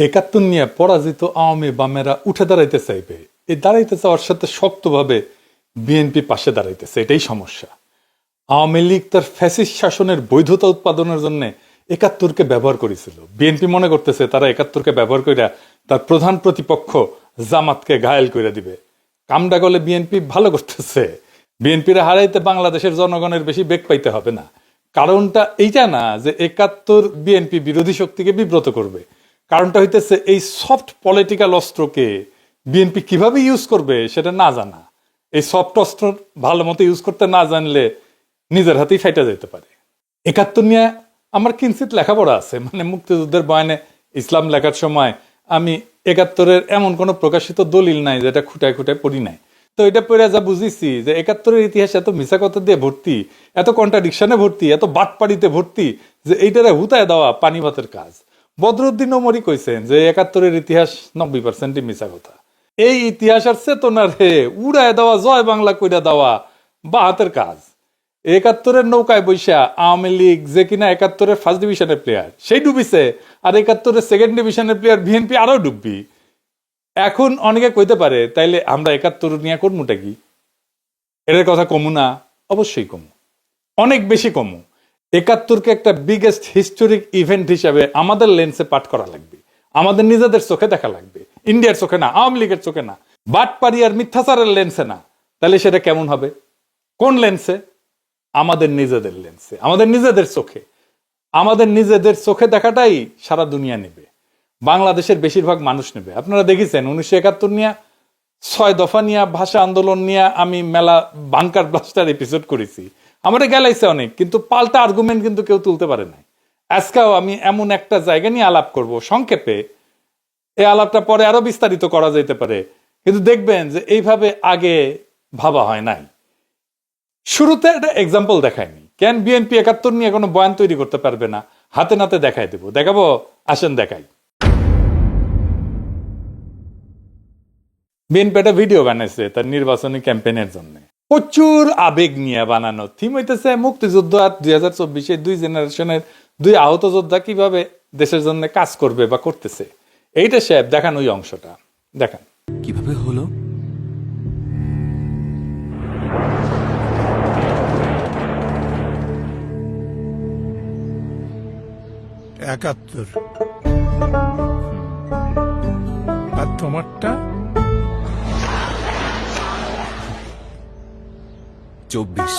একাত্তর নিয়ে পরাজিত আওয়ামী বামেরা উঠে দাঁড়াইতে চাইবে, এই দাঁড়াইতে চাওয়ার সাথে শক্তভাবে বিএনপি পাশে দাঁড়াইতেছে, এটাই সমস্যা। আওয়ামী লীগ তার ফ্যাসিস্ট শাসনের বৈধতা উৎপাদনের জন্য একাত্তরকে ব্যবহার করেছিল। বিএনপি মনে করতেছে তারা একাত্তরকে ব্যবহার করে তার প্রধান প্রতিপক্ষ জামাতকে ঘায়েল করে দিবে। কামডা গলে বিএনপি ভালো করতেছে। বিএনপির হারাইতে বাংলাদেশের জনগণের বেশি বেগ পাইতে হবে না। কারণটা এইটা না যে একাত্তর বিএনপি বিরোধী শক্তিকে বিব্রত করবে, কারণটা হইতেছে এই সফট পলিটিক্যাল অস্ত্রকে বিএনপি কিভাবে ইউজ করবে সেটা না জানা। এই সফট অস্ত্র ভালো মতো ইউজ করতে না জানলে নিজের হাতেই ফাইটা যেতে পারে। একাত্তর নিয়ে আমার কিঞ্চিত লেখাপড়া আছে, মানে মুক্তিযুদ্ধের বয়ানে ইসলাম লেখার সময় আমি একাত্তরের এমন কোনো প্রকাশিত দলিল নাই যেটা খুঁটায় খুঁটায় পড়ি নাই। তো এটা পড়ে যা বুঝেছি যে একাত্তরের ইতিহাস এত মিছা কথা দিয়ে ভর্তি, এত কন্ট্রাডিকশনে ভর্তি, এত বাটপাড়িতে ভর্তি যে এইটারে হুতায় দেওয়া পানি ভাতের কাজ। বদরুদ্দিন ওমরই কইছেন যে একাত্তরের ইতিহাস 90% মিছা কথা। এই ইতিহাসের চেতনারে উড়ায় দেওয়া, জয় বাংলা কইরা দেওয়া বা হাতের কাজ। একাত্তরের নৌকায় বৈশা আওয়ামী লীগ যে কিনা একাত্তরের ফার্স্ট ডিভিশনের প্লেয়ার সেই ডুবিছে, আর একাত্তরের সেকেন্ড ডিভিশনের প্লেয়ার বিএনপি আরো ডুববি। এখন অনেকে কইতে পারে তাইলে আমরা একাত্তর নিয়ে করমুটা কি? এর কথা কমু না? অবশ্যই কমু, অনেক বেশি কমু। একাত্তরকে একটা বিগেস্ট হিস্টোরিক ইভেন্ট হিসাবে আমাদের লেন্সে পাঠ করা লাগবে, আমাদের নিজেদের চোখে দেখা লাগবে, ইন্ডিয়ার চোখে না, আওয়ামী লীগের চোখে না, বাটপাড়ি আর মিথ্যাচারের লেন্সে না। তাহলে সেটা কেমন হবে? কোন লেন্সে? আমাদের নিজেদের লেন্সে, আমাদের নিজেদের চোখে। আমাদের নিজেদের চোখে দেখাটাই সারা দুনিয়া নেবে, বাংলাদেশের বেশিরভাগ মানুষ নেবে। আপনারা দেখেছেন 1971 নিয়ে, 6 দফা নিয়ে, ভাষা আন্দোলন নিয়ে আমি মেলা বাংকার ব্লাস্টার এপিসোড করেছি। আমার গেলাইছে অনেক, কিন্তু পাল্টা আর্গুমেন্ট কিন্তু কেউ তুলতে পারে নাই। আজকেও আমি এমন একটা জায়গা নিয়ে আলাপ করব সংক্ষেপে, এই আলাপটা পরে আরো বিস্তারিত করা যেতে পারে, কিন্তু দেখবেন যে এইভাবে আগে ভাবা হয় নাই। শুরুতে একটা এক্সাম্পল দেখায়নি। কেন বিএনপি একাত্তর নিয়ে কোনো বয়ান তৈরি করতে পারবে না? হাতে নাতে দেখাই দেবো, দেখাবো, আসেন দেখাই। বিএনপি একটা ভিডিও বানাইছে তার নির্বাচনী ক্যাম্পেইনের জন্য, প্রচুর আবেগ নিয়ে বানানো। থিম হইতেছে মুক্তিযুদ্ধ আর 2024 দুই জেনারেশনের দুই আহত যোদ্ধা কিভাবে দেশের জন্য কাজ করবে বা করতেছে। এইটা সাহেব দেখান, ওই অংশটা দেখান। কিভাবে হলো? একাত্তর। আর তোমারটা? 24।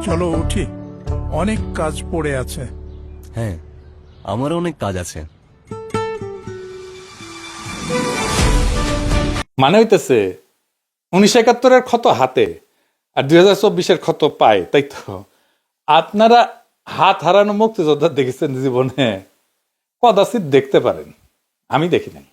চলো উঠি, অনেক কাজ পড়ে আছে। হ্যাঁ, আমারও অনেক কাজ আছে। মানে হইতেছে 1971-এর ক্ষত হাতে আর 2024-এর ক্ষত পায়, তাই তো? আপনারা হাত হারানো মুক্তিযোদ্ধা দেখেছেন জীবনে? কদাচিৎ দেখতে পারেন, আমি দেখি নাই।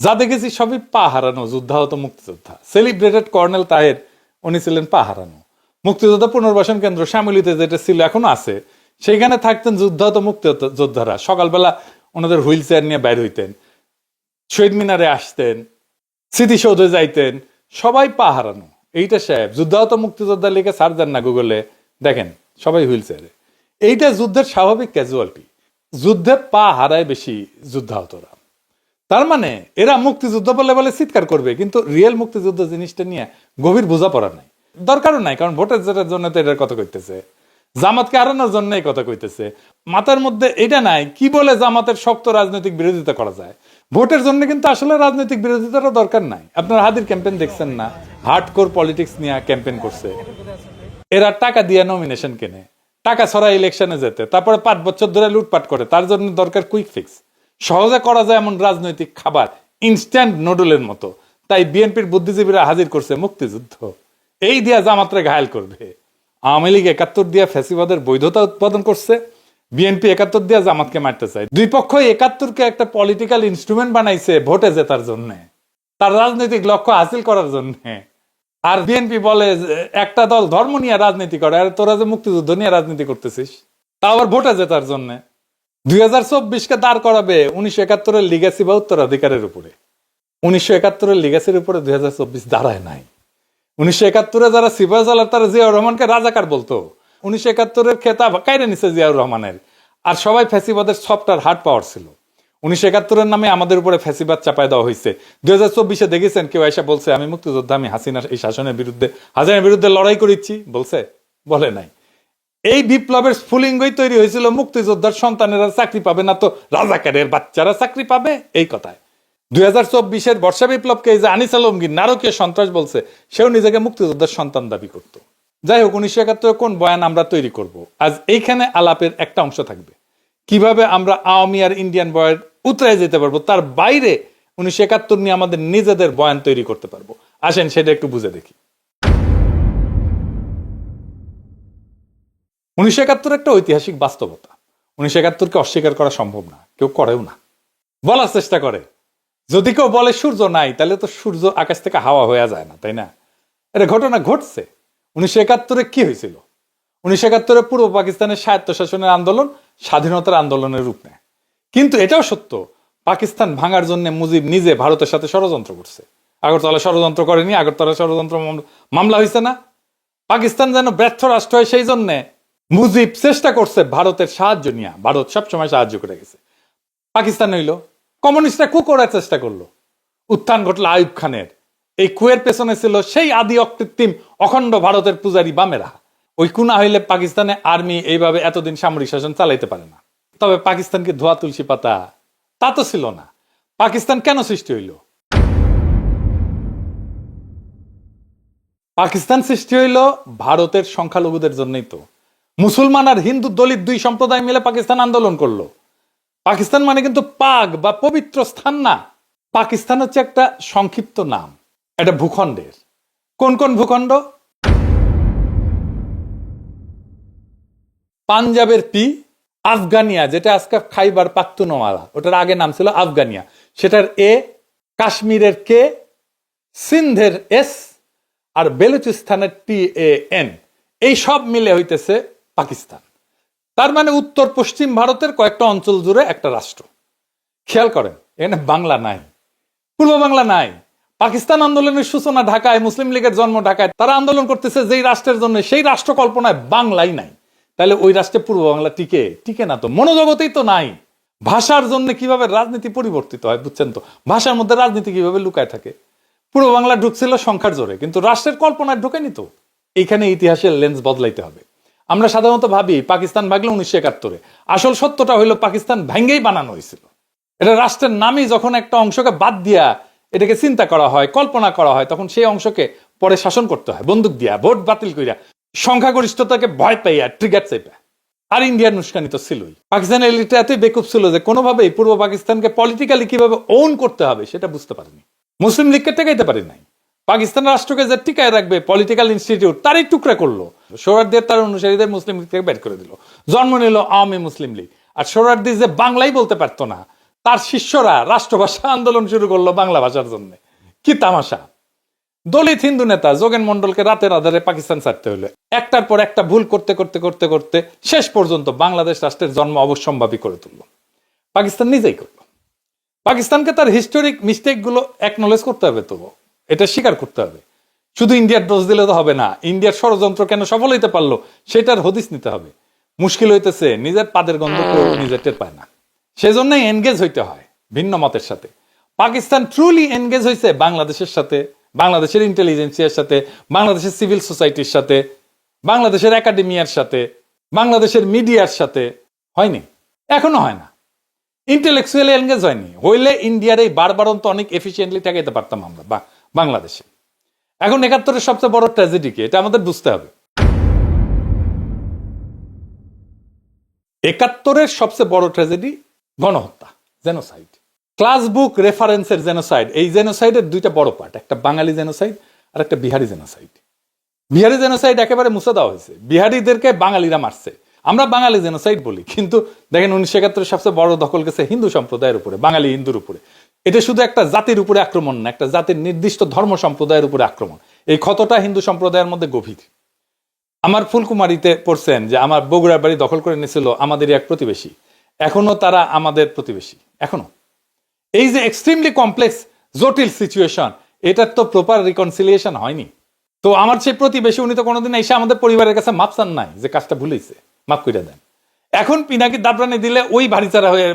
যা দেখেছি সবই পা হারানো যোদ্ধাহত মুক্তিযোদ্ধা। সেলিব্রেটেড কর্নেল তাহের, উনি ছিলেন পা হারানো। মুক্তিযোদ্ধা পুনর্বাসন কেন্দ্র শ্যামলীতে যেটা ছিল, এখনো আছে, সেইখানে থাকতেন যুদ্ধাহত মুক্তিযোদ্ধারা। সকালবেলা ওনাদের হুইল চেয়ার নিয়ে বাইর হইতেন, শহীদ মিনারে আসতেন, স্মৃতিসৌধে যাইতেন, সবাই পা হারানো। এইটা সাহেব যুদ্ধাহত মুক্তিযোদ্ধা লিখে সার্চ দেন না গুগলে, দেখেন সবাই হুইল চেয়ারে। এইটা যুদ্ধের স্বাভাবিক ক্যাজুয়ালিটি। যুদ্ধে পা হারায় বেশি যুদ্ধাহতরা। তার মানে এরা মুক্তিযুদ্ধ বলে বলে চিৎকার করবে, কিন্তু রিয়েল মুক্তিযুদ্ধ জিনিসটা নিয়ে গভীর বোঝাপড়া নাই, দরকারও নাই। কারণ ভোটের জেতার জন্য তো এটার কথা কইতেছে, জামাতকে হারানোর জন্য এই কথা কইতেছে। মাথার মধ্যে এটা নাই কি বলে জামাতের শক্ত রাজনৈতিক বিরোধিতা করা যায়। ভোটের জন্য কিন্তু আসলে রাজনৈতিক বিরোধিতারও দরকার নাই। আপনারা হাদির ক্যাম্পেইন দেখছেন না? হার্ডকোর পলিটিক্স নিয়ে ক্যাম্পেইন করছে। এরা টাকা দিয়ে নমিনেশন কেনে, টাকা ছড়া ইলেকশনে যেতে, তারপরে 5 বছর ধরে লুটপাট করে। তার জন্য দরকার কুইক ফিক্স, সহজে করা যায় এমন রাজনৈতিক খাবার, ইনস্ট্যান্ট নুডলের মতো। তাই বিএনপির বুদ্ধিজীবীরা হাজির করছে মুক্তিযুদ্ধ, এই দিয়া জামাতরে ঘায়েল করবে। আওয়ামী লীগ 71 দিয়া ফ্যাসিবাদের বৈধতা উৎপাদন করছে, বিএনপি 71 দিয়া জামাতকে মারতে চায়। দুই পক্ষই 71-কে একটা পলিটিক্যাল ইনস্ট্রুমেন্ট বানাইছে ভোটে জেতার জন্য, তার রাজনৈতিক লক্ষ্য হাসিল করার জন্য। আর বিএনপি বলে একটা দল ধর্ম নিয়ে রাজনীতি করে, আর তোরা যে মুক্তিযুদ্ধ নিয়ে রাজনীতি করতেছিস, তা আবার ভোটে জেতার জন্য। 2024-কে দাঁড় করাবে 1971-এর লিগ্যাসি বা উত্তরাধিকারের উপরে। 1971-এর লিগ্যাসির উপরে 2024 দাঁড়ায় নাই। 1971-এ যারা সিপাহী সালার তারা জিয়াউর রহমানকে রাজাকার বলতো। 1971-এর খেতাব কাইরে নিছে জিয়াউর রহমানের। আর সবাই ফ্যাসিবাদের সফট আর হার্ড পাওয়ার ছিল। 1971-এর নামে আমাদের উপরে ফ্যাসিবাদ চাপায় দেওয়া হয়েছে। 2024-এ দেখেছেন কেউ এসে বলছে আমি মুক্তিযোদ্ধা, আমি হাসিনার এই শাসনের বিরুদ্ধে, হাসিনার বিরুদ্ধে লড়াই করেছি বলছে? বলে নাই। এই বিপ্লবের স্ফুলিঙ্গই তৈরি হয়েছিল মুক্তিযোদ্ধার সন্তানেরা চাকরি পাবে না তো রাজাকারের বাচ্চারা চাকরি পাবে, এই কথায়। 2024-এর বর্ষা বিপ্লবকে এই যে আনিস আলমগীর নারকীয় সন্ত্রাস বলছে, সেও নিজেকে মুক্তিযোদ্ধার সন্তান দাবি করত। যাই হোক, 1971 কোন বয়ান আমরা তৈরি করব, আজ এইখানে আলাপের একটা অংশ থাকবে। কিভাবে আমরা আওয়ামী আর ইন্ডিয়ান বয়ান উতরাই যেতে পারবো, তার বাইরে 1971 নিয়ে আমাদের নিজেদের বয়ান তৈরি করতে পারবো। আসেন সেটা একটু বুঝে দেখি। 1971 একটা ঐতিহাসিক বাস্তবতা। 1971-কে অস্বীকার করা সম্ভব না, কেউ করেও না। বলার চেষ্টা করে, যদি কেউ বলে সূর্য নাই, তাহলে তো সূর্য আকাশ থেকে হাওয়া হয়ে যায় না, তাই না? এটা ঘটনা ঘটছে। 1971-এ কি হয়েছিল? 1971-এ পূর্ব পাকিস্তানের স্বায়ত্তশাসনের আন্দোলন স্বাধীনতার আন্দোলনের রূপ নেয়। কিন্তু এটাও সত্য, পাকিস্তান ভাঙার জন্য মুজিব নিজে ভারতের সাথে ষড়যন্ত্র করছে। আগরতলা ষড়যন্ত্র করেনি? আগরতলা ষড়যন্ত্র মামলা হয়েছে না? পাকিস্তান যেন ব্যর্থ রাষ্ট্র হয়, সেই জন্যে মুজিব চেষ্টা করছে ভারতের সাহায্য নিয়ে। ভারত সবসময় সাহায্য করে গেছে। পাকিস্তান হইল কমিউনিস্টরা কু করার চেষ্টা করলো, উত্থান ঘটলো আইয়ুব খানের। এই কুয়ের পেছনে ছিল সেই আদি অকৃত্রিম অখণ্ড ভারতের পূজারী বামেরা। ওই কুনা হইলে পাকিস্তানে আর্মি এইভাবে এতদিন সামরিক শাসন চালাইতে পারে না। তবে পাকিস্তানকে ধোয়া তুলসী পাতা তা তো ছিল না। পাকিস্তান কেন সৃষ্টি হইল? পাকিস্তান সৃষ্টি হইল ভারতের সংখ্যালঘুদের জন্যই তো। মুসলমান আর হিন্দু দলিত দুই সম্প্রদায় মিলে পাকিস্তান আন্দোলন করলো। পাকিস্তান মানে কিন্তু পাক বা পবিত্র স্থান না। পাকিস্তান হচ্ছে একটা সংক্ষিপ্ত নাম, একটা ভূখণ্ডের। কোন কোন ভূখণ্ড? পাঞ্জাবের পি, আফগানিয়া যেটা আজকে খাইবার পাখতুনওয়ালা, ওটার আগে নাম ছিল আফগানিয়া, সেটার এ, কাশ্মীরের কে, সিন্ধের এস, আর বেলুচিস্তানের TAN, এই সব মিলে হইতেছে পাকিস্তান। তার মানে উত্তর পশ্চিম ভারতের কয়েকটা অঞ্চল জুড়ে একটা রাষ্ট্র। খেয়াল করেন, এখানে বাংলা নাই, পূর্ব বাংলা নাই। পাকিস্তান আন্দোলনের সূচনা ঢাকায়, মুসলিম লীগের জন্ম ঢাকায়। তারা আন্দোলন করতেছে যেই রাষ্ট্রের জন্য, সেই রাষ্ট্র কল্পনায় বাংলাই নাই। তাহলে ওই রাষ্ট্রে পূর্ব বাংলা টিকে? টিকে না তো, মনোজগতেই তো নাই। ভাষার জন্য কিভাবে রাজনীতি পরিবর্তিত হয় বুঝছেন তো? ভাষার মধ্যে রাজনীতি কিভাবে লুকায় থাকে। পূর্ব বাংলা ঢুকছিল সংখ্যার জোরে, কিন্তু রাষ্ট্রের কল্পনায় ঢোকেনি তো। এইখানে ইতিহাসের লেন্স বদলাইতে হবে। আমরা সাধারণত ভাবি পাকিস্তান ভাগলো 1971-এ। আসল সত্যটা হইলো পাকিস্তান ভেঙ্গেই বানানো হয়েছিল। এটা রাষ্ট্রের নামই যখন একটা অংশকে বাদ দিয়া এটাকে চিন্তা করা হয়, কল্পনা করা হয়, তখন সেই অংশকে পরে শাসন করতে হয় বন্দুক দিয়া, ভোট বাতিল কইরা, সংখ্যাগরিষ্ঠতাকে ভয় পাইয়া, ট্রিগার চাইপা। আর ইন্ডিয়ার উস্কানি তো ছিলই। পাকিস্তানের এলিটটা এতই বেকুব ছিল যে কোনোভাবেই পূর্ব পাকিস্তানকে পলিটিক্যালি কিভাবে ওন করতে হবে সেটা বুঝতে পারেনি। মুসলিম লীগকে টেকাইতে পারে নাই। পাকিস্তান রাষ্ট্রকে যে টিকায় রাখবে পলিটিক্যাল ইনস্টিটিউট, তারই টুকরা করলো। সোহরাওয়ার্দী তার অনুসারীদের মুসলিম লীগ থেকে বের করে দিল। জন্ম নিল আওয়ামী মুসলিম লীগ। আর সোহরাওয়ার্দী যে বাংলাই বলতে পারতো না, তার শিষ্যরা রাষ্ট্রভাষা আন্দোলন শুরু করলো বাংলা ভাষার জন্য। কি তামাশা! দলিত হিন্দু নেতা যোগেন মন্ডলকে রাতের আধারে পাকিস্তান ছাড়তে হলো। একটার পর একটা ভুল করতে করতে করতে করতে শেষ পর্যন্ত বাংলাদেশ রাষ্ট্রের জন্ম অবশ্যম্ভাবী করে তুলল। পাকিস্তান নিজেই করলো। পাকিস্তানকে তার হিস্টোরিক মিস্টেক গুলো একনলেজ করতে হবে, তো এটা স্বীকার করতে হবে। শুধু ইন্ডিয়ার দোষ দিলে তো হবে না। ইন্ডিয়ার ষড়যন্ত্র কেন সফল হইতে পারলো সেটার হদিস নিতে হবে। মুশকিল হইতেছে নিজের পাদের গন্ধ নিজের টের পায় না, সেজন্যই এনগেজ হইতে হয় ভিন্ন মতের সাথে। পাকিস্তান ট্রুলি এনগেজ হয়েছে বাংলাদেশের সাথে, বাংলাদেশের ইন্টেলিজেন্সিয়ার সাথে, বাংলাদেশের সিভিল সোসাইটির সাথে, বাংলাদেশের একাডেমিয়ার সাথে, বাংলাদেশের মিডিয়ার সাথে। হয়নি, এখনো হয় না। ইন্টেলেকচুয়ালি এনগেজ হয়নি। হইলে ইন্ডিয়ার এই বারবারন্ত অনেক এফিসিয়েন্টলি ঠেকাইতে পারতাম আমরা বাংলাদেশে। এখন 71-এর সবচেয়ে বড় ট্র্যাজেডি কি, এটা আমাদের বুঝতে হবে। 71-এর সবচেয়ে বড় ট্র্যাজেডি গণহত্যা, জেনোসাইড। ক্লাস বুক রেফারেন্সের জেনোসাইড। এই জেনোসাইডের দুইটা বড় পার্ট, একটা বাঙালি জেনোসাইড আর একটা বিহারি জেনোসাইড। বিহারি জেনোসাইড একেবারে মুছে দেওয়া হয়েছে, বিহারিদেরকে বাঙালিরা মারছে। আমরা বাঙালি জেনোসাইড বলি, কিন্তু দেখেন 1971-এর সবচেয়ে বড় দখল গেছে হিন্দু সম্প্রদায়ের উপরে, বাঙালি হিন্দুর উপরে। এটা শুধু একটা জাতির উপরে আক্রমণ না, একটা জাতির নির্দিষ্ট ধর্ম সম্প্রদায়ের উপরে আক্রমণ। এই ক্ষতটা হিন্দু সম্প্রদায়ের মধ্যে গভীর। আমার ফুলকুমারিতে পড়ছেন যে আমার বগুড়ার বাড়ি দখল করে নিয়েছিল আমাদেরই এক প্রতিবেশী। এখনো তারা আমাদের প্রতিবেশী, এখনো। এই যে এক্সট্রিমলি কমপ্লেক্স জটিল সিচুয়েশন, এটার তো প্রপার রিকনসিলিয়েশন হয়নি। তো আমার সেই প্রতিবেশী, উনি তো কোনোদিন এসে আমাদের পরিবারের কাছে মাপ চান নাই যে কাজটা ভুলেছে, মাফ করে দেন। এখন পিনাকি দাবরানি দিলে ওই ভারীচারা হয়ে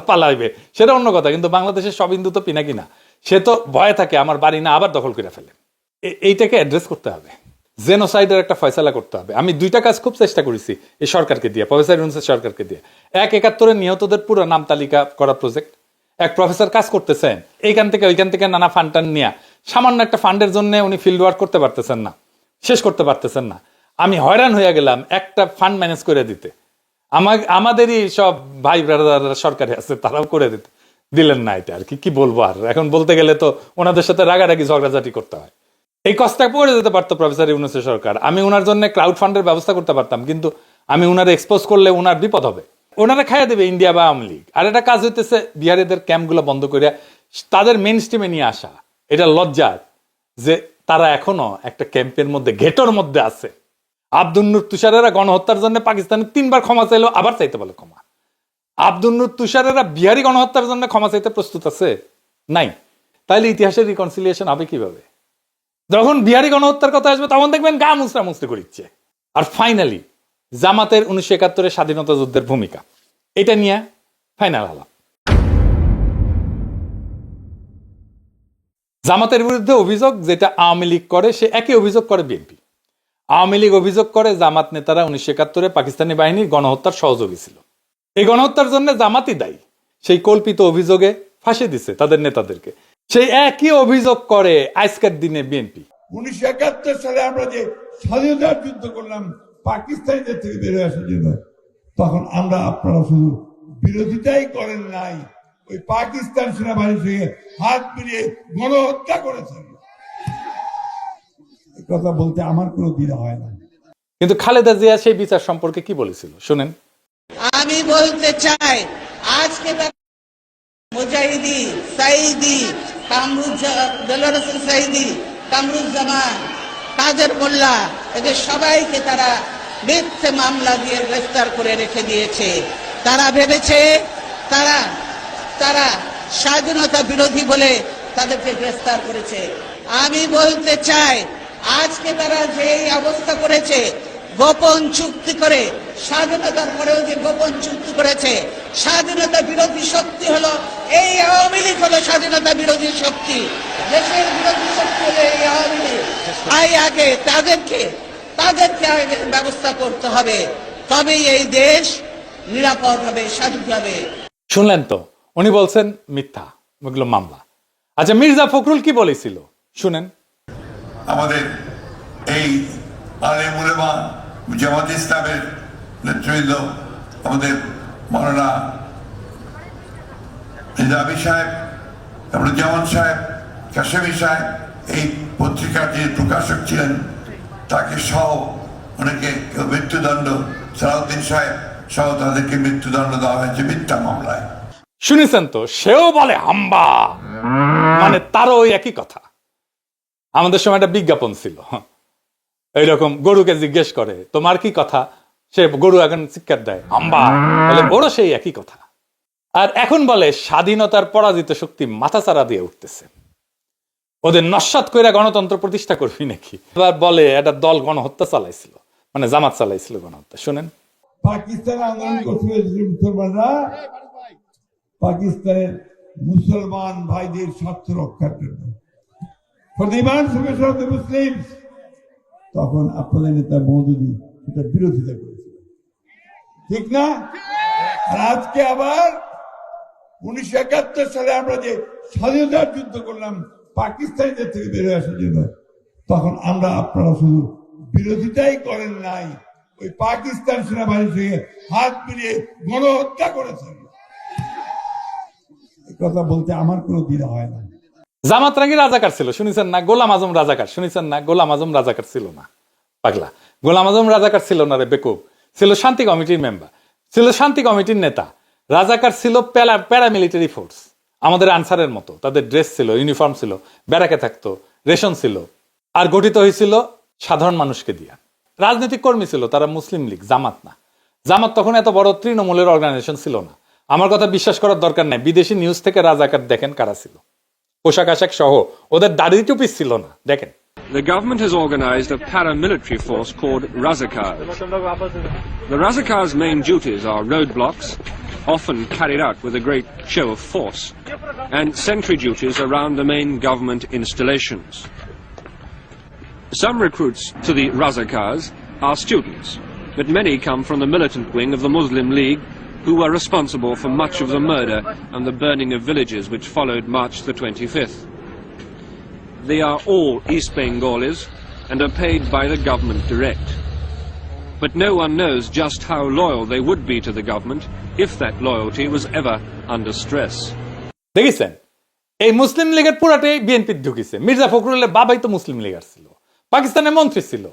পালাইবে, সেটা অন্য কথা। কিন্তু বাংলাদেশের সব হিন্দু তো পিনাকি না, সে তো ভয়ে থাকে আমার বাড়ি না আবার দখল করে ফেলে। এইটাকে অ্যাড্রেস করতে হবে, জেনোসাইডের একটা ফয়সালা করতে হবে। আমি দুইটা কাজ খুব চেষ্টা করেছি এই সরকারকে দিয়ে, প্রফেসর ইউনূসের সরকারকে দিয়ে। 71 নিহতদের পুরো নাম তালিকা করা প্রজেক্ট, এক প্রফেসর কাজ করতেছেন এইখান থেকে ওইখান থেকে নানা ফান্ড টান নিয়ে, সামান্য একটা ফান্ডের জন্য উনি ফিল্ড ওয়ার্ক করতে পারতেছেন না, শেষ করতে পারতেছেন না। আমি হয়রান হয়ে গেলাম একটা ফান্ড ম্যানেজ করে দিতে, আমাদেরই সব ভাই ব্রাদাররা সরকারে আছে, তারাও করে দিলেন না। এটা আর কি বলবো, আর এখন বলতে গেলে তো ওনাদের সাথে রাগারাগি ঝগড়াঝাটি করতে হয়। এই কষ্টটা পড়ে যেতে পারতো প্রফেসর ইউনূসের সরকার, আমি ওনার জন্য ক্রাউড ফান্ডের ব্যবস্থা করতে পারতাম, কিন্তু আমি ওনার এক্সপোজ করলে ওনার বিপদ হবে, ওনারা খাইয়া দেবে ইন্ডিয়া বা আওয়ামী লীগ। আর একটা কাজ হইতেছে বিহারিদের ক্যাম্পগুলো বন্ধ করে তাদের মেইন স্ট্রিমে নিয়ে আসা। এটা লজ্জার যে তারা এখনো একটা ক্যাম্পের মধ্যে, ঘেটোর মধ্যে আছে। আব্দুল নূর তুষারেরা গণহত্যার জন্য পাকিস্তানে 3 বার ক্ষমা চাইলো, আবার চাইতে বলে ক্ষমা। আব্দুল নূর তুষারেরা বিহারি গণহত্যার জন্য ক্ষমা চাইতে প্রস্তুত আছে? নাই। তাইলে ইতিহাসের রিকনসিলিয়েশন হবে কিভাবে? যখন বিহারি গণহত্যার কথা আসবে তখন দেখবেন গা মুসরা মুসরি করিচ্ছে। আর ফাইনালি জামাতের 1971 স্বাধীনতা যুদ্ধের ভূমিকা, এটা নিয়ে ফাইনাল আলাপ। জামাতের বিরুদ্ধে অভিযোগ যেটা আওয়ামী লীগ করে, সে একই অভিযোগ করে বিএনপি। আওয়ামী লীগ অভিযোগ করে জামাত নেতারা 1971 পাকিস্তানি বাহিনীর গণহত্যার সহযোগী ছিল, এই গণহত্যার জন্য জামাতই দায়ী। সেই কল্পিত অভিযোগে ফাঁসি দিছে তাদের নেতাদেরকে। সেই একই অভিযোগ করে আজকের দিনে বিএনপি। 1971 সালে আমরা যে স্বাধীনতার যুদ্ধ করলাম পাকিস্তানিদের থেকে বের হয়ে আসার জন্য, তখন আপনারা শুধু বিরোধিতাই করেন নাই, ওই পাকিস্তান সেনাবাহিনীর সঙ্গে হাত মিলিয়ে গণহত্যা করেছেন। এই কথা বলতে আমার কোনো দ্বিধা হয় না। কিন্তু খালেদা জিয়া সেই বিচার সম্পর্কে কি বলেছিল শুনেন। আমি বলতে চাই, আজকে মুজাহিদি সাইদি দেলোয়ার হোসেন সাইদি, কামরুজ্জামান, কাদের মোল্লা, এদের সবাইকে তারা মিথ্যে মামলা দিয়ে গ্রেফতার করে রেখে দিয়েছে। তারা ভেবেছে তারা স্বাধীনতা বিরোধী বলে তাদেরকে গ্রেফতার করেছে। আমি বলতে চাই, আজকে তারা যে অবস্থা করেছে, গোপন চুক্তি করে, স্বাধীনতার পরেও যে গোপন চুক্তি করেছে, স্বাধীনতা বিরোধী শক্তি হলো এই আওয়ামী লীগ, হলো স্বাধীনতা বিরোধী শক্তি, দেশের বিরোধী শক্তি হলো এই আওয়ামী লীগ। তাই আগে তাদেরকে আগে ব্যবস্থা করতে হবে, তবেই এই দেশ নিরাপদ হবে, স্বাধীন হবে। শুনলেন তো, উনি বলছেন মিথ্যা, ওগুলো মামলা। আচ্ছা, মির্জা ফখরুল কি বলেছিল শুনেন। আমাদের এই আলেম উলেমা জামাত ইসলামের নেতৃবৃন্দ, আমাদের মাওলানা নিজামী সাহেব, তারপরে জামান সাহেব, কাশেমি সাহেব, এই পত্রিকার যে প্রকাশক ছিলেন তাকে সহ অনেকে মৃত্যুদণ্ড, সালাউদ্দিন সাহেব সহ তাদেরকে মৃত্যুদণ্ড দেওয়া হয়েছে মিথ্যা মামলায়। শুনেছেন তো, সেও বলে হাম্বা, মানে তারও ওই একই কথা। আমাদের সময় একটা বিজ্ঞাপন ছিল এইরকম, গরুকে জিজ্ঞেস করে তোমার কি কথা, সে গরু এখন চিৎকার দেয় হাম্বা, বলে ওরও সেই একই কথা। আর এখন বলে স্বাধীনতার পরাজিত শক্তি মাথাচাড়া দিয়ে উঠতেছে, ওদের নস্যাৎ কইরা গণতন্ত্র প্রতিষ্ঠা করবি নাকি। এবার বলে একটা দল গণহত্যা চালাইছিল, মানে জামাত চালাইছিল গণহত্যা। শুনেন, পাকিস্তান আন্দোলন করতে হয়েছিল মুসলমানরা পাকিস্তানের মুসলমান ভাইদের স্বার্থ রক্ষার জন্য, for the emancipation of the Muslims। তখন আপনাদের নেতা মওদুদী এটা বিরোধিতা করেছিল, ঠিক না? আর আজকে আবার 1971 সালে আমরা যে স্বাধীনতার যুদ্ধ করলাম পাকিস্তানিদের থেকে বের হয়ে আসার জন্য, তখন আপনারা শুধু বিরোধিতাই করেন নাই, ওই পাকিস্তান সেনাবাহিনীর সঙ্গে হাত মিলিয়ে গণহত্যা করেছেন। এই কথা বলতে আমার কোনো দ্বিধা হয় না। জামাত রাঙ্গি রাজাকার ছিল শুনেছেন না, গোলাম আজম রাজাকার শুনেছেন না, গোলাম আজম রাজাকার ছিল না পাগলা, গোলাম আজম রাজাকার ছিল না রে বেকুব, ছিল শান্তি কমিটির মেম্বার, ছিল শান্তি কমিটির নেতা। রাজাকার ছিল প্যারামিলিটারি ফোর্স, আমাদের আনসারের মতো, তাদের ড্রেস ছিল, ইউনিফর্ম ছিল, ব্যারাকে থাকতো, রেশন ছিল, আর গঠিত হয়েছিল সাধারণ মানুষকে দিয়া। রাজনৈতিক কর্মী ছিল তারা, মুসলিম লীগ, জামাত না। জামাত তখন এত বড় তৃণমূলের অর্গানাইজেশন ছিল না। আমার কথা বিশ্বাস করার দরকার নাই, বিদেশি নিউজ থেকে রাজাকার দেখেন কারা ছিল, পোশাক আশাক সহ, ওদের দাড়ি টুপি ছিল না, দেখেন। The government has organized a paramilitary force called Razakars. The Razakars' main duties are roadblocks, often carried out with a great show of force, and sentry duties around the main government installations. Some recruits to the Razakars are students, but many come from the militant wing of the Muslim League, who were responsible for much of the murder and the burning of villages which followed March the 25th. They are all East Bengalis and are paid by the government direct. But no one knows just how loyal they would be to the government if that loyalty was ever under stress. দেখেছেন এই মুসলিম লীগের পুরাটাই BNP ঢুকিছে। Mirza ফখরুলের বাবাই তো মুসলিম লীগার ছিল, পাকিস্তানের মন্ত্রী ছিল।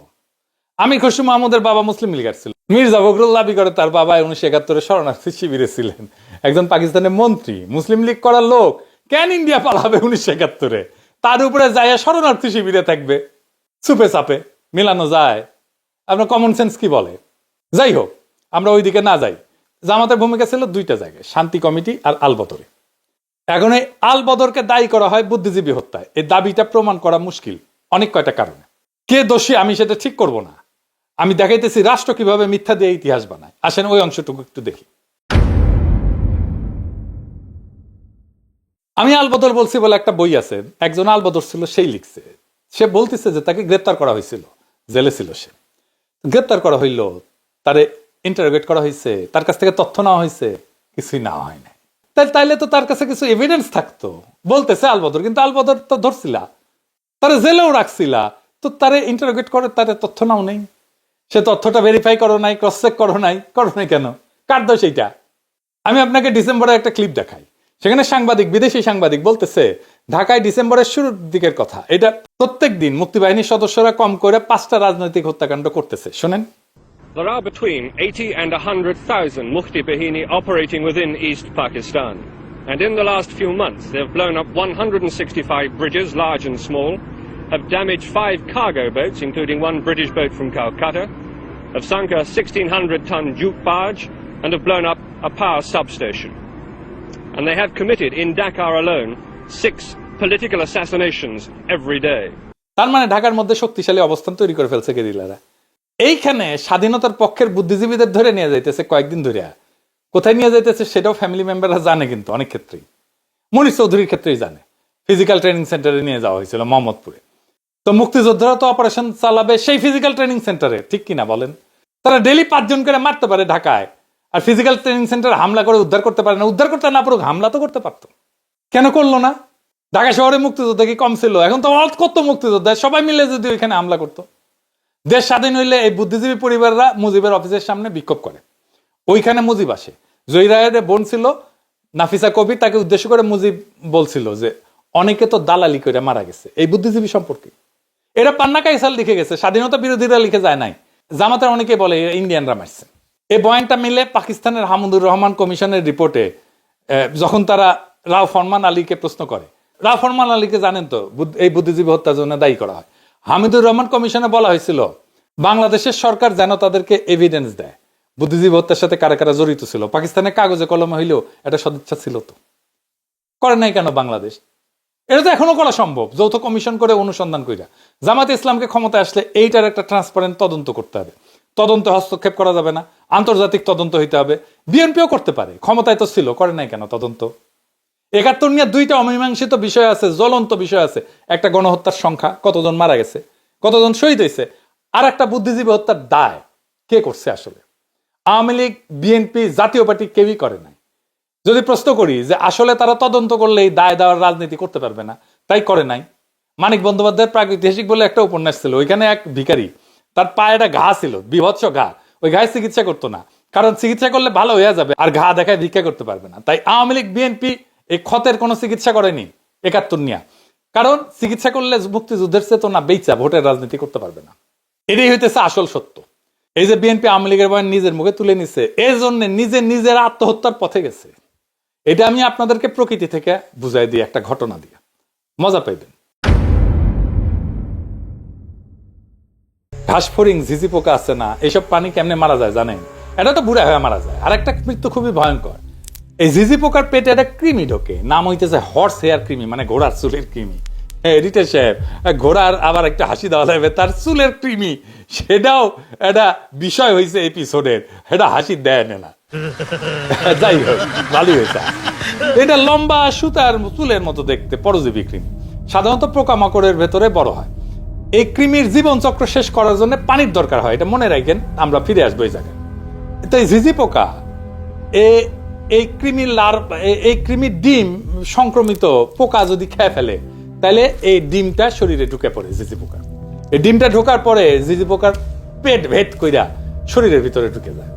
আমির খসরু মাহমুদের বাবা মুসলিম লীগার ছিল। মির্জা ফখরুল দাবি করে তার বাবা 1971 শরণার্থী শিবিরে ছিলেন, একজন পাকিস্তানের মন্ত্রী, মুসলিম লীগ করার লোক। কেন ইন্ডিয়া পালাবে 1971? তার উপরে যায় শরণার্থী শিবিরে থাকবে। চুপে চাপে মিলানো যায়? আপনার কমন সেন্স কি বলে? যাই হোক, আমরা ওইদিকে না যাই। জামাতের ভূমিকা ছিল দুইটা জায়গায়, শান্তি কমিটি আর আলবদরে। এখন এই আলবদরকে দায়ী করা হয় বুদ্ধিজীবী হত্যায়। এই দাবিটা প্রমাণ করা মুশকিল অনেক কয়টা কারণে। কে দোষী আমি সেটা ঠিক করব না, আমি দেখাইতেছি রাষ্ট্র কিভাবে মিথ্যা দিয়ে ইতিহাস বানায়। আসেন ওই অংশটুকু একটু দেখি। আমি আলবদর বলছি বলে একটা বই আছে, একজন আলবদর ছিল, সেই লিখছে। সে বলতেছে যে তাকে গ্রেপ্তার করা হয়েছিল, জেলে ছিল সে। গ্রেপ্তার করা হইল, তারে ইন্টারোগেট করা হয়েছে, তার কাছ থেকে তথ্য নেওয়া হয়েছে, কিছুই নেওয়া হয় না। তাইলে তো তার কাছে কিছু এভিডেন্স থাকতো, বলতেছে আলবদর। কিন্তু আলবদর তো ধরছিলা, তারা জেলেও রাখছিলা, তো তারে ইন্টারোগেট করে তারে তথ্য নাও নেই। সে তথ্যটা ভেরিফাই করো নাই, ক্রস চেক করো নাই কেন? কার দোষ এইটা? আমি আপনাকে ডিসেম্বরে একটা ক্লিপ দেখাই। সেখানে সাংবাদিক, বিদেশি সাংবাদিক বলতেছে ঢাকায় ডিসেম্বরের শুরুর দিকের কথা, এটা প্রত্যেক দিন মুক্তিবাহিনীর সদস্যরা কম করে 5টা রাজনৈতিক হত্যাকাণ্ড করতেছে। শোনেন। There are between 80 and 100,000 Mufti Bahini operating within East Pakistan. And in the last few months, they've blown up 165 bridges, large and small, have damaged 5 cargo boats, including one British boat from Calcutta, have sunk a 1,600-ton jute barge, and have blown up a power substation. And they have committed, in Dakar alone, 6 political assassinations every day. তার মানে ঢাকার মধ্যে শক্তিশালী অবস্থান তৈরি করে ফেলছে গেরিলারা। এইখানে স্বাধীনতার পক্ষের বুদ্ধিজীবীদের ধরে নিয়ে যাইতেছে কয়েকদিন ধরে। কোথায় নিয়ে যাইতেছে সেটাও ফ্যামিলি মেম্বাররা জানে, কিন্তু অনেক ক্ষেত্রেই, মনির চৌধুরীর ক্ষেত্রেই জানে। ফিজিক্যাল ট্রেনিং সেন্টারে নিয়ে যাওয়া হয়েছিল মোহাম্মদপুরে। তো মুক্তিযোদ্ধারা তো অপারেশন চালাবে সেই ফিজিক্যাল ট্রেনিং সেন্টারে, ঠিক কিনা বলেন? তারা ডেইলি 5 জন করে মারতে পারে ঢাকায়, আর ফিজিক্যাল ট্রেনিং সেন্টারে হামলা করে উদ্ধার করতে পারে না। উদ্ধার করতে না পারুক, হামলা তো করতে পারতো, কেন করলো না? ঢাকা শহরে মুক্তিযোদ্ধা কি কম ছিল? এখন তো কত মুক্তিযোদ্ধা, সবাই মিলে যদি ওইখানে হামলা করতো। দেশ স্বাধীন হইলে এই বুদ্ধিজীবী পরিবাররা মুজিবের অফিসের সামনে বিক্ষোভ করে, ওইখানে মুজিব আসে। জয়রায়ের বোন ছিল নাফিসা কবির, তাকে উদ্দেশ্য করে মুজিব বলছিল যে অনেকে তো দালালি করে মারা গেছে এই বুদ্ধিজীবী সম্পর্কে। এটা পান্না কাইসাল লিখে গেছে, স্বাধীনতা বিরোধীরা লিখে যায় নাই। জামাতের অনেকে বলে ইন্ডিয়ানরা মারছে। এই বয়ানটা মিলে পাকিস্তানের হামিদুর রহমান কমিশনের রিপোর্টে যখন তারা রাও ফরমান আলীকে প্রশ্ন করে, রাও ফরমান আলীকে জানেন তো এই বুদ্ধিজীবী হত্যার জন্য দায়ী করা হয়। হামিদুর রহমান কমিশনে বলা হয়েছিল বাংলাদেশের সরকার যেন তাদেরকে এভিডেন্স দেয় বুদ্ধিজীবী হত্যার সাথে কারা কারা জড়িত ছিল। পাকিস্তানের কাগজে কলমে হইলেও এটা সদিচ্ছা ছিল, তো করে নাই কেন বাংলাদেশ? এটা তো এখনো করা সম্ভব, যৌথ কমিশন করে অনুসন্ধান কইরা। জামাতে ইসলামকে ক্ষমতায় আসলে এইটার একটা ট্রান্সপারেন্ট তদন্ত করতে হবে। তদন্তে হস্তক্ষেপ করা যাবে না, আন্তর্জাতিক তদন্ত হইতে হবে। বিএনপিও করতে পারে, ক্ষমতায় তো ছিল, করে নাই কেন তদন্ত? 71 নিয়ে 2টা অমীমাংসিত বিষয় আছে, জ্বলন্ত বিষয় আছে। একটা গণহত্যার সংখ্যা, কতজন মারা গেছে, কতজন শহীদ হয়েছে, আর একটা বুদ্ধিজীবী হত্যার দায় কে করছে আসলে? আওয়ামী লীগ, বিএনপি, জাতীয় পার্টি কেউই করে নাই। যদি প্রশ্ন করি যে আসলে তারা তদন্ত করলে এই দায় দেওয়ার রাজনীতি করতে পারবে না, তাই করে নাই। মানিক বন্দ্যোপাধ্যায়ের প্রাগৈতিহাসিক বলে একটা উপন্যাস ছিল, ওইখানে এক ভিখারি, তার পায়ে একটা ঘা ছিল, বিভৎস ঘা, ওই ঘায়ে চিকিৎসা করতো না, কারণ চিকিৎসা করলে ভালো হয়ে যাবে, আর ঘা দেখায় ভিক্ষা করতে পারবে না। তাই আওয়ামী লীগ, বিএনপি এই ক্ষতের কোনো চিকিৎসা করেনি 71 নিয়ে, কারণ চিকিৎসা করলে মুক্তিযুদ্ধের চেতনা বেইচা ভোটের রাজনীতি করতে পারবে না। এটাই হইতেছে আসল সত্য। এই যে বিএনপি আওয়ামী লীগের বয়ান নিজের মুখে তুলে নিছে, এই জন্য নিজের আত্মহত্যার পথে গেছে। এটা আমি আপনাদেরকে প্রকৃতি থেকে বুঝাই দিই একটা ঘটনা দিয়ে, মজা পাইবেন। ঘাসফড়িং, ঝিঝি পোকা আছে না, এইসব পানি কেমনে মারা যায় জানেন? এটা তো বুড়া হয়ে মারা যায়। আর একটা মৃত্যু খুবই ভয়ঙ্কর, এই ঝিঝি পোকার পেটে একটা কৃমি ঢোকে, নাম হইতেছে হর্স হেয়ার কৃমি, মানে ঘোড়ার চুলের কৃমি। এডিটর সাহেব, ঘোড়ার আবার একটা হাসি দেওয়া লাগবে, তার চুলের কৃমি, সেটাও একটা বিষয় হয়েছে এপিসোডের, এটা হাসি দেয় না। যাই হোক, ভালোই হয়েছে। এটা লম্বা সুতার চুলের মতো দেখতে, পরজীবী কৃমি, সাধারণত পোকামাকড়ের ভেতরে বড় হয়। এই কৃমির জীবন চক্র শেষ করার জন্য পানির দরকার হয়, এটা মনে রাখেন, আমরা ফিরে আসবো এই জায়গায়। তো এই ঝিঝি পোকা, এই কৃমির ডিম সংক্রমিত পোকা যদি খেয়ে ফেলে, তাহলে এই ডিমটা শরীরে ঢুকে পড়ে ঝিঝি পোকা। এই ডিমটা ঢোকার পরে ঝিঝি পোকার পেট ভেদ কইরা শরীরের ভিতরে ঢুকে যায়,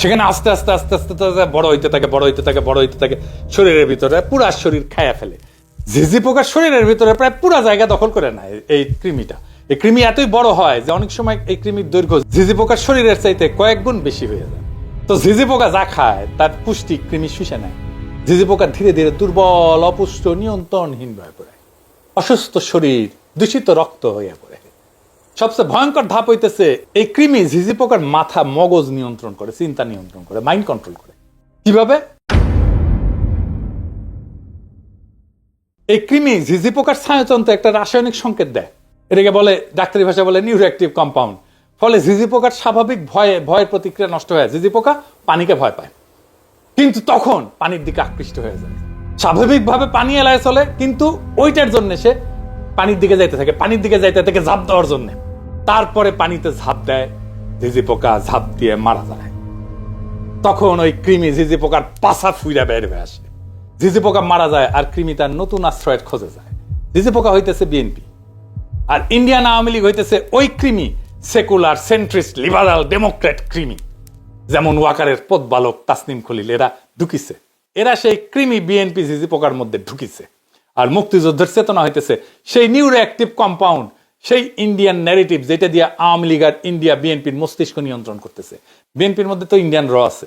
সেখানে আস্তে আস্তে আস্তে আস্তে বড় হইতে থাকে, বড় হইতে থাকে, বড় হইতে থাকে, শরীরের ভিতরে পুরা শরীর খায়া ফেলে। ঝিঝি পোকার শরীরের ভিতরে প্রায় পুরা জায়গা দখল করে নেয় এই কৃমিটা। এই কৃমি এতই বড় হয় যে অনেক সময় এই কৃমির দৈর্ঘ্য ঝিঝি পোকার শরীরের চাইতে কয়েক গুণ বেশি হয়ে যায়। তো ঝিঝি পোকা যা খায় তার পুষ্টি কৃমি শুষে নেয়। ঝিঝি পোকা ধীরে ধীরে দুর্বল, অপুষ্ট, নিয়ন্ত্রণহীন হয়ে পড়ে, অসুস্থ শরীর, দূষিত রক্ত হয়ে পড়ে। সবচেয়ে ভয়ঙ্কর ধাপ হইতেছে, এই কৃমি ঝিঝি পোকার মাথা, মগজ নিয়ন্ত্রণ করে, চিন্তা নিয়ন্ত্রণ করে, মাইন্ড কন্ট্রোল করে। কিভাবে? এই কৃমি ঝিঝি পোকার স্নায়ুতন্ত্রে একটা রাসায়নিক সংকেত দেয়, এটাকে বলে, ডাক্তারি ভাষা বলে নিউরোঅ্যাক্টিভ কম্পাউন্ড। ফলে ঝিঝি পোকার স্বাভাবিক ভয়ের প্রতিক্রিয়া নষ্ট হয়ে, ঝিঝি পোকা পানিকে ভয় পায়, কিন্তু তখন পানির দিকে আকৃষ্ট হয়ে যায়। স্বাভাবিকভাবে পানি এলায় চলে, কিন্তু ওইটার জন্য সে পানির দিকে যাইতে থাকে, পানির দিকে যাইতে থাকে ঝাঁপ দেওয়ার জন্য। তারপরে পানিতে ঝাঁপ দেয়, ঝিঝি পোকা ঝাঁপ দিয়ে মারা যায়। তখন ওই কৃমি ঝিঝি পোকার পাছা ফুইরা বের হয়ে আসে, ঝিঝি পোকা মারা যায়, আর কৃমি তার নতুন আশ্রয়ের খোঁজে যায়। ঝিঝি পোকা হইতেছে বিএনপি, আর ইন্ডিয়ান আওয়ামী লীগ হইতেছে ওই কৃমি, সেকুলার, সেন্ট্রিস্ট, লিবারাল, ডেমোক্রেট কৃমি, যেমন ওয়াকারের পথবালক তাসনিম খলিল, এরা ঢুকিছে, এরা সেই কৃমি বিএনপি ঝিঝি পোকার মধ্যে ঢুকিছে। আর মুক্তিযুদ্ধের চেতনা হইতেছে সেই নিউরোঅ্যাক্টিভ কম্পাউন্ড, সেই ইন্ডিয়ান ন্যারেটিভ, যেটা দিয়ে আওয়ামী লীগ আর ইন্ডিয়া বিএনপির মস্তিষ্ক নিয়ন্ত্রণ করতেছে। বিএনপির মধ্যে তো ইন্ডিয়ান র আছে,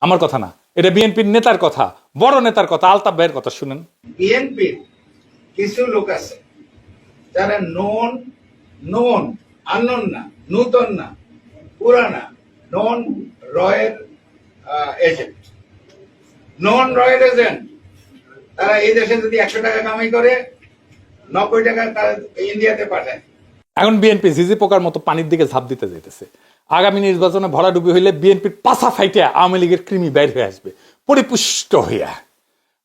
আমার কথা না, এটা বিএনপির নেতার কথা, বড় নেতার কথা, আলতাফ ভাইয়ের কথা শুনেন। বিএনপির কিছু লোক আছে যারা নন আননোন না, নূতন না, পুরানা, নন রয়ের এজেন্ট, নন রয়ের এজেন্ট। তারা এই দেশে যদি 100 টাকা কামাই করে, 90 টাকা তারা ইন্ডিয়াতে পাঠায়। এখন বিএনপি ঝিঝি পোকার মতো পানির দিকে ঝাঁপ দিতে যাইতেছে। আগামী নির্বাচনে ভরাডুবি হইলে বিএনপির পাছা ফাইটিয়া আওয়ামী লীগের কৃমি বের হয়ে আসবে পরিপুষ্ট হইয়া।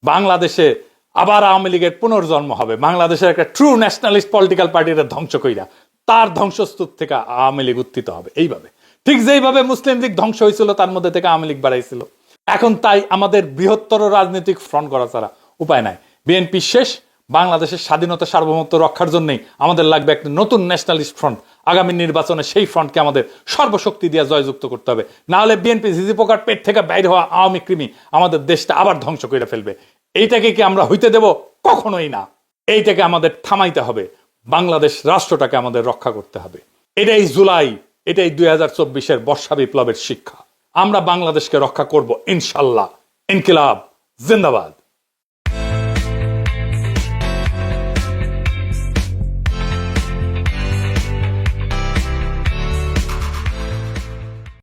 বাংলাদেশে আবার আওয়ামী লীগের পুনর্জন্ম হবে, বাংলাদেশের একটা ট্রু ন্যাশনালিস্ট পলিটিক্যাল পার্টির ধ্বংস কইরা তার ধ্বংসস্তূপ থেকে আওয়ামী লীগ উত্থিত হবে। এইভাবে, ঠিক যেইভাবে মুসলিম লীগ ধ্বংস হয়েছিল, তার মধ্যে থেকে আওয়ামী লীগ বাড়াইছিল। এখন তাই আমাদের বৃহত্তর রাজনৈতিক ফ্রন্ট করা ছাড়া উপায় নাই। বিএনপি শেষ, বাংলাদেশের স্বাধীনতা সার্বভৌমত্ব রক্ষার জন্যই আমাদের লাগবে একটা নতুন ন্যাশনালিস্ট ফ্রন্ট। আগামী নির্বাচনে সেই ফ্রন্টকে আমাদের সর্বশক্তি দিয়ে জয়যুক্ত করতে হবে, না হলে বিএনপি ঝিঝি পোকার পেট থেকে বাইর হওয়া আওয়ামী কৃমি আমাদের দেশটা আবার ধ্বংস করে ফেলবে। এইটাকে কি আমরা হইতে দেব? কখনোই না। এইটাকে আমাদের থামাইতে হবে, বাংলাদেশ রাষ্ট্রটাকে আমাদের রক্ষা করতে হবে। এটাই জুলাই, এটাই 2024-এর বর্ষা বিপ্লবের শিক্ষা। আমরা বাংলাদেশকে রক্ষা করব ইনশাল্লাহ। ইনকিলাব জিন্দাবাদ।